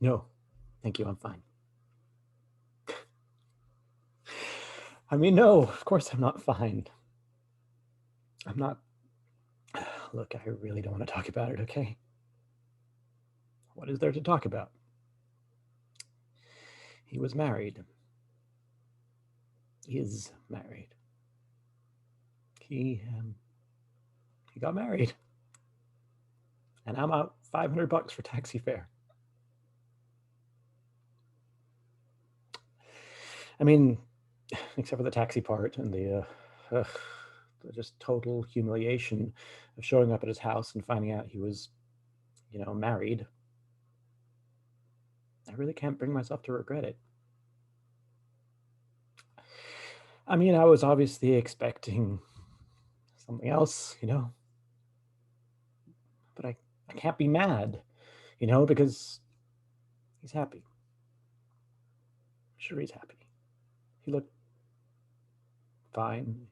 No, thank you, I'm fine. I mean, no, of course I'm not fine. I'm not. Look, I really don't want to talk about it, okay? What is there to talk about? He was married. He is married. He got married. And I'm out $500 for taxi fare. I mean, except for the taxi part and the just total humiliation of showing up at his house and finding out he was, married. I really can't bring myself to regret it. I mean, I was obviously expecting something else, but I can't be mad, because he's happy. Sure, he's happy. He looked fine.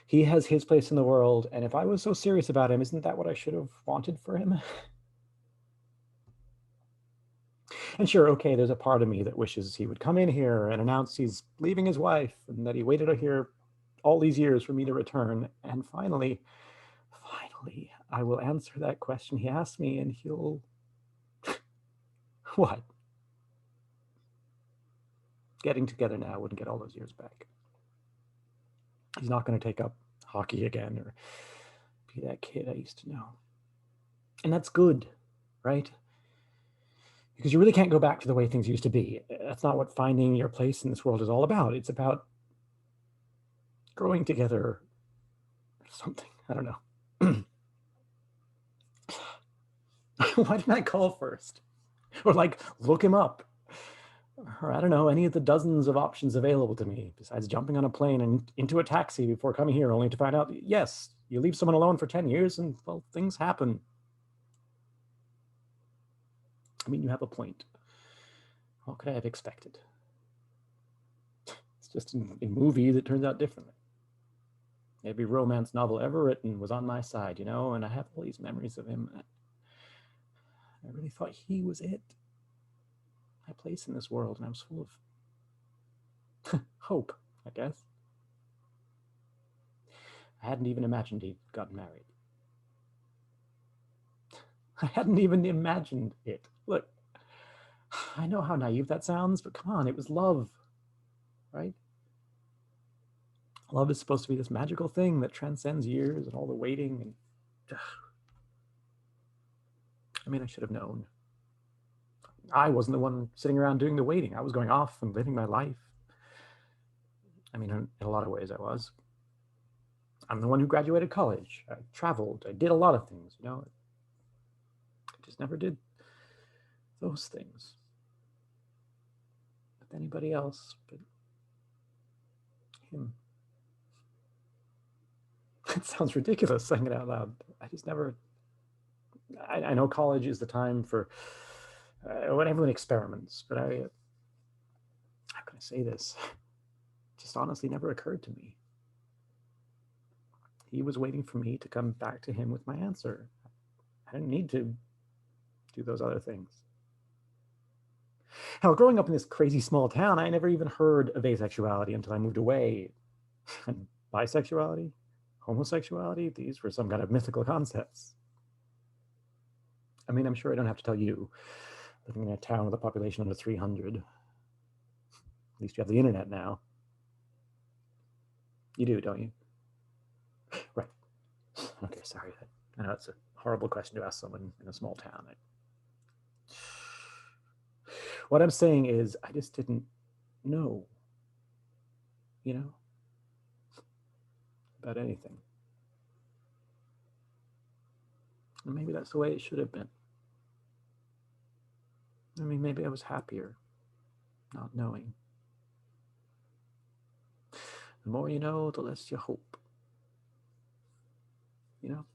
He has his place in the world, and if I was so serious about him, isn't that what I should have wanted for him? And sure, okay, there's a part of me that wishes he would come in here and announce he's leaving his wife and that he waited here all these years for me to return. And finally, I will answer that question he asked me and he'll. What? Getting together now wouldn't get all those years back. He's not going to take up hockey again or be that kid I used to know. And that's good, right? Because you really can't go back to the way things used to be. That's not what finding your place in this world is all about. It's about growing together or something. I don't know. Why didn't I call first? Or like look him up? Or I don't know, any of the dozens of options available to me, besides jumping on a plane and into a taxi before coming here, only to find out, yes, you leave someone alone for 10 years and, well, things happen. I mean, you have a point. What could I have expected? It's just a movie that turns out differently. Every romance novel ever written was on my side, and I have all these memories of him. I really thought he was it. My place in this world, and I was full of hope, I guess. I hadn't even imagined he'd gotten married. I hadn't even imagined it. Look, I know how naive that sounds, but come on, it was love, right? Love is supposed to be this magical thing that transcends years and all the waiting. And I mean, I should have known. I wasn't the one sitting around doing the waiting. I was going off and living my life. I mean, in a lot of ways, I was. I'm the one who graduated college. I traveled. I did a lot of things, I just never did those things with anybody else but him. It sounds ridiculous saying it out loud. I just never. I know college is the time for when everyone experiments, but how can I say this? It just honestly never occurred to me. He was waiting for me to come back to him with my answer. I didn't need to do those other things. Hell, growing up in this crazy small town, I never even heard of asexuality until I moved away. And bisexuality, homosexuality, these were some kind of mythical concepts. I mean, I'm sure I don't have to tell you, living in a town with a population under 300. At least you have the internet now. You do, don't you? Right. Okay, sorry. I know it's a horrible question to ask someone in a small town. What I'm saying is, I just didn't know, about anything. And maybe that's the way it should have been. I mean, maybe I was happier not knowing. The more you know, the less you hope. You know?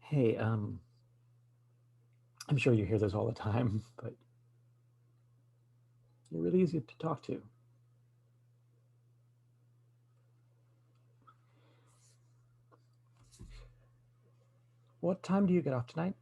Hey, I'm sure you hear this all the time, but you're really really easy to talk to. What time do you get off tonight?